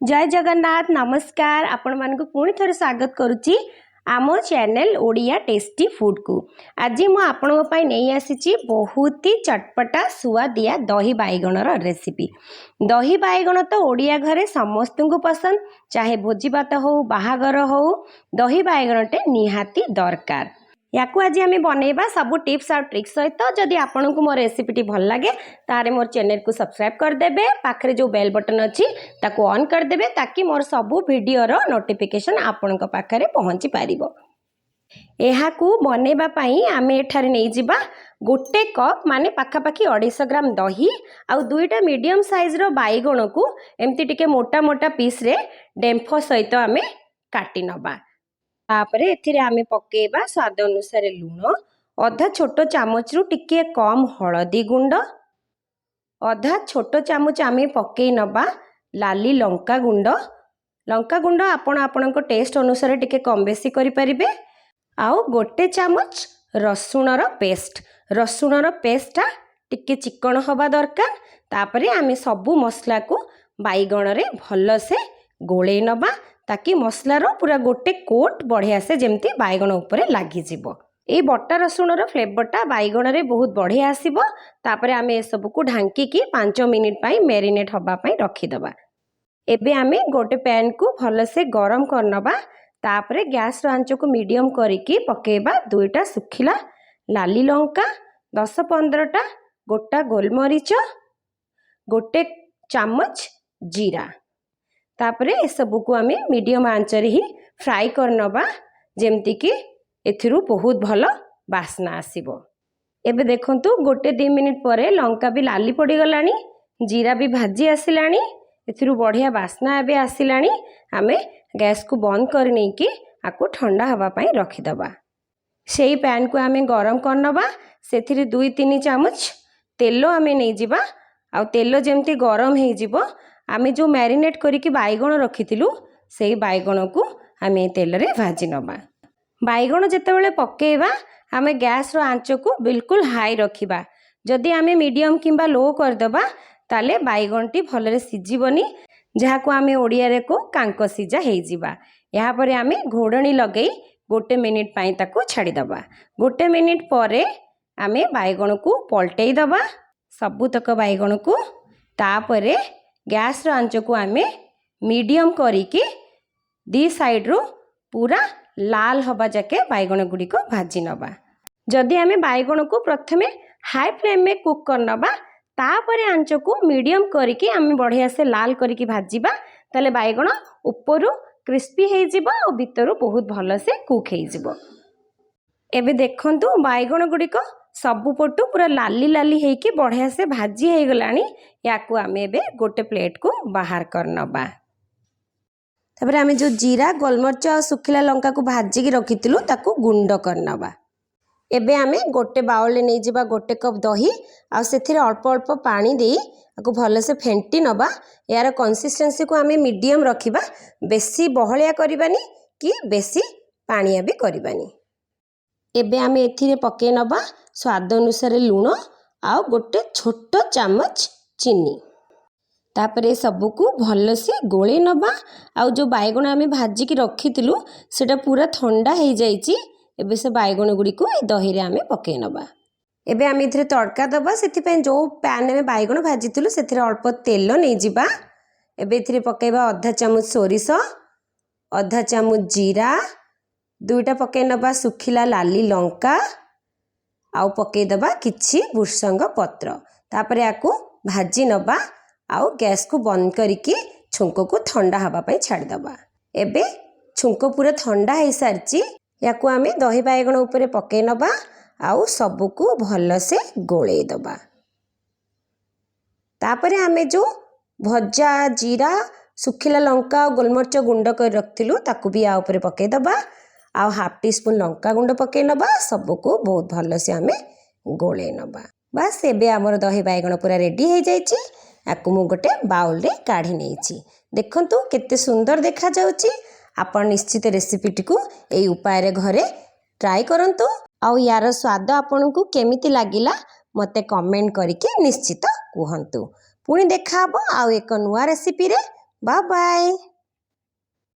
जय जगन्नाथ नमस्कार आपण मानक पुणी थोड़े स्वागत करुच्ची आम चैनल ओडिया टेस्टी फूड को। आज मु आपण नहीं आसी बहुत ही चटपटा सुआदिया दही बैगण रेसिपी। दही बैगण तो ओडिया घरे समस्त को पसंद, चाहे भोजी भात हो बाहागर हो दही बैगणटे निहाती दरकार। या आज आम बनइबा सब टिप्स और ट्रिक्स सहित जदि आपन को मो रेसिपीटी भल लगे तारे मोर चैनल को सब्सक्राइब करदेवे, पाखरे जो बेल बटन अच्छी ताको ऑन करदेवे ताकि मोर सबू वीडियोर नोटिफिकेशन आपण पाखरे पहुँची पारिबो। एहाकू बनइबा पई आमे एठारे नै जिबा गोटे कप माने पाखापाखी 250 ग्राम दही आउ दुईटा मीडियम साइज रो बैगण को एमती टिके मोटा मोटा पीस रे डेम्फो सहित आमे काटी नबा। तापरे एथिरे आमे पकेइबा स्वाद अनुसार लूण, अधा छोट चामच रु टिके कम हळदी गुंड, अधा छोट चामच आमे पकेइ नबा लाली लंका गुंड आपण आपणको टेस्ट अनुसार टिके कम बेसी करि परिबे। आउ गोटे चामच रसुणर पेस्टा टिके चिकन हवा दरकार। तापरे आमे सबु मसला को बैगण रे भल से गोले नबा ताकि मसलार पूरा गोटे कोट बढ़िया से जमती बैगण उपरे लागी जिवो। ए बटा रसुणर फ्लेवरटा बैगण रे बहुत बढ़िया आसीबो। तापरे आमे ए सब को ढांकी की 5 मिनिट पई मैरिनेट हबा पई रखी दबा। एबे आमे गोटे पैन को भल से गरम करनबा। तापरे गैस रो आंच को मीडियम करिकी पकेबा दुईटा सुखिला लाली लंका, 10-15टा गोटा गोलमरीच, गोटे चामच जीरा। तापरे ए सब को आमे मीडियम आंच रे ही फ्राई करनबा जेमती कि एथिरु बहुत भल बास्ना आसीबो। एबे देखंतु गोटे 2 मिनिट परे लंका भी लाली पड़ी गलानी, जीरा भी भाजी आसिलानी, एथिरु बढ़िया बास्ना एबे आसिलानी। आमे गैस को बंद कर नै कि आको ठंडा हवा पई रखी दबा। सेही पैन को आमे गरम करनबा, सेथिरे 2-3 चामच तेल आमे नै जिबा। आ तेल जेमती गरम हे जिवो आमे जो मैरिनेट करिकी बैगण रखिथिलु सेही बैगण को आमे तेल रे भाजी नबा। बैगण जेतेबेले पकेइबा आमे गैस रो आंच को बिल्कुल हाई रखिबा। जदि आमे मीडियम किंबा लो कर दबा ताले बैगणटी भलरे सिजिबनी, जहा को आमे ओडिया रे को कांको सिजा हे जिबा। या परे आमे घोडणी लगेई गोटे मिनिट पई ताको छाडी दबा। गोटे मिनिट परे आमे बैगण को पलटेई दबा सबुतक बैगण को। तापरे गैस रो आंच को आमे मीडियम करिकी दी साइड रो पूरा लाल हवा जाके बैगण गुडी को भाजी नबा। जदि आमे बैगण को प्रथमे हाई फ्लेम में कुक कर नबा तापरे आंच को मीडियम करिकी आमे बढ़िया से लाल करिकी भाजीबा ताले बैगण ऊपरु क्रिस्पी हे जिवो और भीतरु बहुत भल से कुक हे जिवो। एबे देखंतु बैगण गुडी को सबु पटु पूरा लाली लाली हे कि बढ़िया से भाजी हे गलानी। याकू आमे एबे गोटे प्लेट को बाहर कर नबा। तबरे आमे जो जीरा गोलमरच और सुखिला लंका को भाजी की रखिथिलु ताको गुंड कर नबा। एबे आमे गोटे बाउल ले नै जिबा गोटे कप दही आ सेथिरे अल्प अल्प पानी देई आको भल से फेंटी नबा। यार कंसिस्टेंसी को आमे मीडियम रखिबा, बेसी बहलिया करिबानी कि बेसी पानिया भी करिबानी। एबे आमे एथिरे पके नबा स्वाद अनुसार लूण आ गोटे छोट चामच चीनी। तापरे सबु को भल से गोले नबा। आ जो बैगण आमे भाजी की रखिथिलु सेटा पूरा ठंडा हे जाईची। एबे से बैगण गुडी को दही रे आमे पके नबा। एबे आमे इथरे तड़का दबा, सेथि पय जो पैन में बैगण भाजिथिलु सेथिरे अल्प तेल नै जिबा। एबे इथरे पकेबा आधा चामच सोरिष, आधा चामच जीरा, दुईटा पके नबा सुखिला लाली लंका आउ पके दबा किछि भुसंग पत्र। तापरे आको भाजी नबा आउ गैस को बंद करिकी छुंको को ठंडा हवा पय छाडी दबा। एबे छुंको पूरा ठंडा हे सारची। याकू आमे दही बैगण ऊपर पके नबा आउ सबु को भल से गोले दबा। तापरे आमे जो भजा जीरा सुखिला लंका और गोलमरच गुंड कर रखथिलु ताकू भी आ ऊपर पके दबा। आउ हाफ टी स्पून लंका गुंड पके नबा। सबु को बहुत भल से आमे गोले नबा। बस एबे हमर दही बैगण पूरा रेडी हे जाईची। याकू मु गोटे बाउल रे काढी नेइची। देखंतु केते सुंदर देखा जाउची। आपण निश्चित रेसिपीटी को एई उपाय रे घरे ट्राई करंतु। आउ यार स्वाद आपनकु केमिति लागिला मते कमेंट करिके निश्चित कुहंतु। पुणी देखा हबो आउ एक नुआ रेसिपी रे। Bye bye.